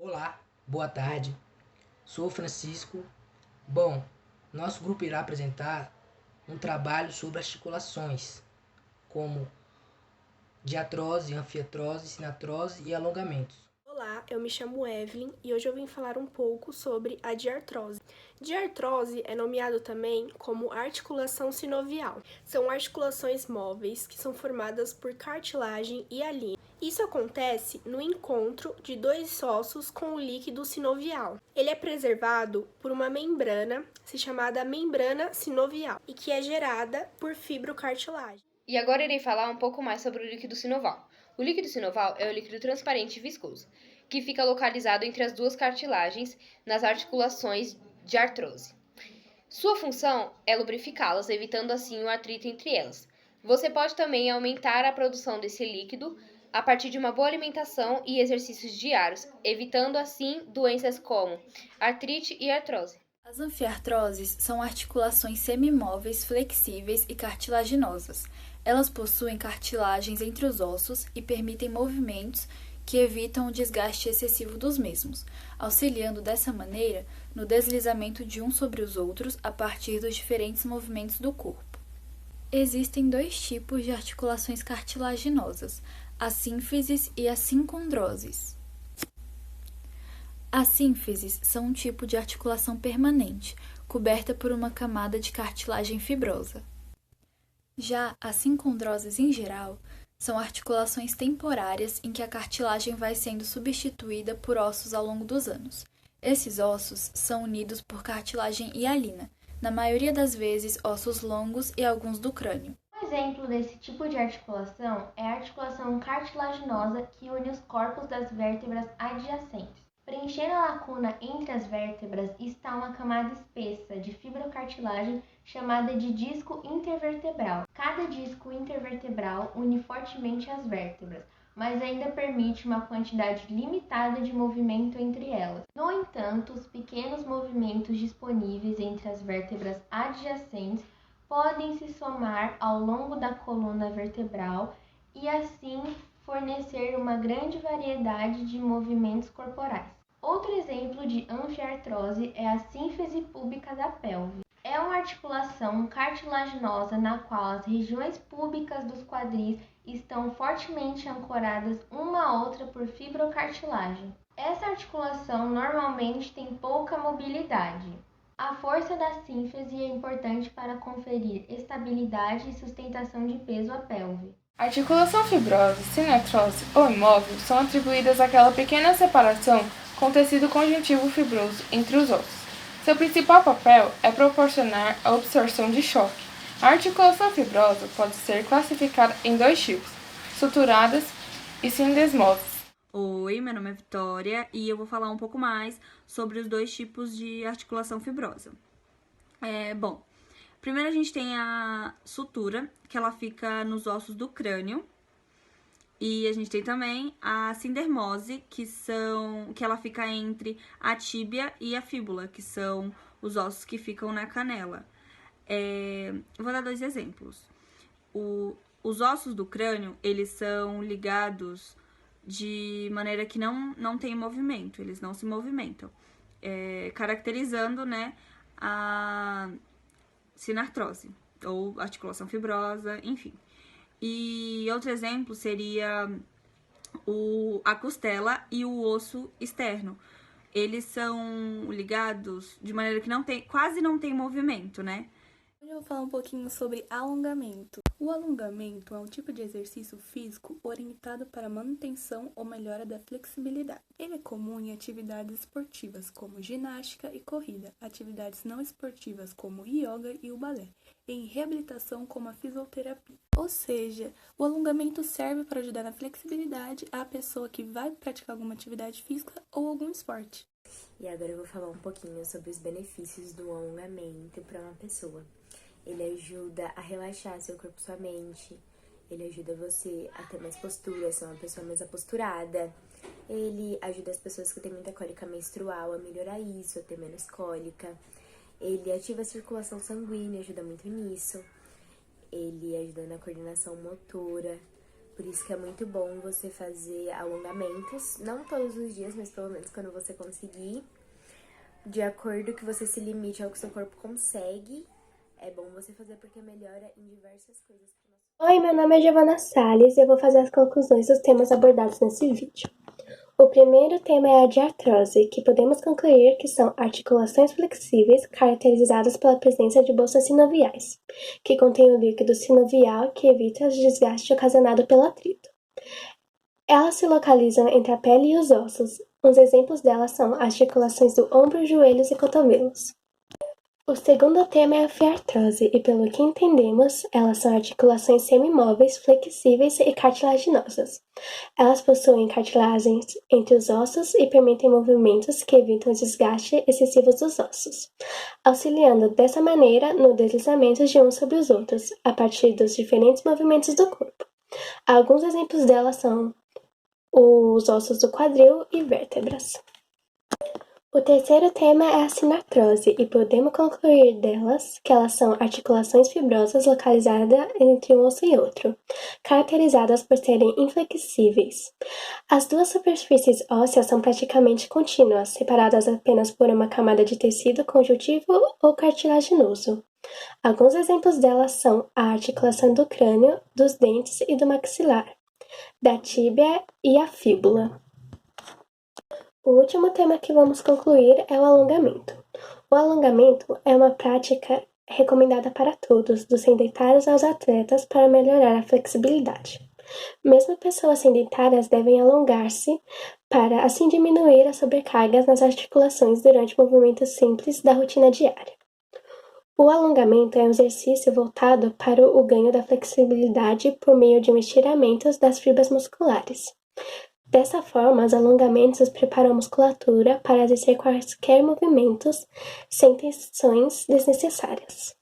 Olá, boa tarde. Sou Francisco. Bom, nosso grupo irá apresentar um trabalho sobre articulações, como diatrose, anfiartrose, sinatrose e alongamentos. Olá, eu me chamo Evelyn e hoje eu vim falar um pouco sobre a diartrose. Diartrose é nomeado também como articulação sinovial. São articulações móveis que são formadas por cartilagem e alina. Isso acontece no encontro de dois ossos com o líquido sinovial. Ele é preservado por uma membrana, chamada membrana sinovial, e que é gerada por fibrocartilagem. E agora irei falar um pouco mais sobre o líquido sinoval. O líquido sinoval é o líquido transparente e viscoso, que fica localizado entre as duas cartilagens nas articulações de artrose. Sua função é lubrificá-las, evitando assim o atrito entre elas. Você pode também aumentar a produção desse líquido a partir de uma boa alimentação e exercícios diários, evitando assim doenças como artrite e artrose. As anfiartroses são articulações semimóveis, flexíveis e cartilaginosas. Elas possuem cartilagens entre os ossos e permitem movimentos que evitam o desgaste excessivo dos mesmos, auxiliando dessa maneira no deslizamento de uns sobre os outros a partir dos diferentes movimentos do corpo. Existem dois tipos de articulações cartilaginosas, as sínfises e as sincondroses. As sínfises são um tipo de articulação permanente, coberta por uma camada de cartilagem fibrosa. Já as sincondroses em geral são articulações temporárias em que a cartilagem vai sendo substituída por ossos ao longo dos anos. Esses ossos são unidos por cartilagem hialina, na maioria das vezes ossos longos e alguns do crânio. Um exemplo desse tipo de articulação é a articulação cartilaginosa que une os corpos das vértebras adjacentes. Preenchendo a lacuna entre as vértebras está uma camada espessa de fibrocartilagem chamada de disco intervertebral. Cada disco intervertebral une fortemente as vértebras, mas ainda permite uma quantidade limitada de movimento entre elas. No entanto, os pequenos movimentos disponíveis entre as vértebras adjacentes podem se somar ao longo da coluna vertebral e assim fornecer uma grande variedade de movimentos corporais. Outro exemplo de anfiartrose é a sínfise púbica da pelve. É uma articulação cartilaginosa na qual as regiões púbicas dos quadris estão fortemente ancoradas uma à outra por fibrocartilagem. Essa articulação normalmente tem pouca mobilidade. A força da sínfise é importante para conferir estabilidade e sustentação de peso à pelve. Articulação fibrosa, sinatrose ou imóvel são atribuídas àquela pequena separação com tecido conjuntivo fibroso entre os ossos. Seu principal papel é proporcionar a absorção de choque. A articulação fibrosa pode ser classificada em dois tipos, suturadas e sindesmosas. Oi, meu nome é Vitória e eu vou falar um pouco mais sobre os dois tipos de articulação fibrosa. Primeiro a gente tem a sutura, que ela fica nos ossos do crânio. E a gente tem também a sindermose, que ela fica entre a tíbia e a fíbula, que são os ossos que ficam na canela. Eu vou dar dois exemplos. Os ossos do crânio, eles são ligados de maneira que não tem movimento, eles não se movimentam, caracterizando, né, a sinartrose, ou articulação fibrosa, enfim. E outro exemplo seria a costela e o osso externo. Eles são ligados de maneira que quase não tem movimento, né? Hoje eu vou falar um pouquinho sobre alongamento. O alongamento é um tipo de exercício físico orientado para a manutenção ou melhora da flexibilidade. Ele é comum em atividades esportivas como ginástica e corrida, atividades não esportivas como yoga e o balé, e em reabilitação como a fisioterapia. Ou seja, o alongamento serve para ajudar na flexibilidade a pessoa que vai praticar alguma atividade física ou algum esporte. E agora eu vou falar um pouquinho sobre os benefícios do alongamento para uma pessoa. Ele ajuda a relaxar seu corpo e sua mente. Ele ajuda você a ter mais postura, ser uma pessoa mais aposturada. Ele ajuda as pessoas que têm muita cólica menstrual a melhorar isso, a ter menos cólica. Ele ativa a circulação sanguínea, ajuda muito nisso. Ele ajuda na coordenação motora, Por isso que é muito bom você fazer alongamentos, não todos os dias, mas pelo menos quando você conseguir, de acordo que você se limite ao que seu corpo consegue. É bom você fazer porque melhora em diversas coisas. Oi, meu nome é Giovana Salles e eu vou fazer as conclusões dos temas abordados nesse vídeo. O primeiro tema é a diartrose, que podemos concluir que são articulações flexíveis caracterizadas pela presença de bolsas sinoviais, que contêm o líquido sinovial que evita o desgaste ocasionado pelo atrito. Elas se localizam entre a pele e os ossos. Uns exemplos delas são articulações do ombro, joelhos e cotovelos. O segundo tema é a fiartrose, e pelo que entendemos, elas são articulações semimóveis, flexíveis e cartilaginosas. Elas possuem cartilagens entre os ossos e permitem movimentos que evitam o desgaste excessivo dos ossos, auxiliando dessa maneira no deslizamento de uns sobre os outros, a partir dos diferentes movimentos do corpo. Alguns exemplos delas são os ossos do quadril e vértebras. O terceiro tema é a sinartrose, e podemos concluir delas que elas são articulações fibrosas localizadas entre um osso e outro, caracterizadas por serem inflexíveis. As duas superfícies ósseas são praticamente contínuas, separadas apenas por uma camada de tecido conjuntivo ou cartilaginoso. Alguns exemplos delas são a articulação do crânio, dos dentes e do maxilar, da tíbia e a fíbula. O último tema que vamos concluir é o alongamento. O alongamento é uma prática recomendada para todos, dos sedentários aos atletas, para melhorar a flexibilidade. Mesmo pessoas sedentárias devem alongar-se para assim diminuir as sobrecargas nas articulações durante movimentos simples da rotina diária. O alongamento é um exercício voltado para o ganho da flexibilidade por meio de estiramentos das fibras musculares. Dessa forma, os alongamentos preparam a musculatura para exercer quaisquer movimentos sem tensões desnecessárias.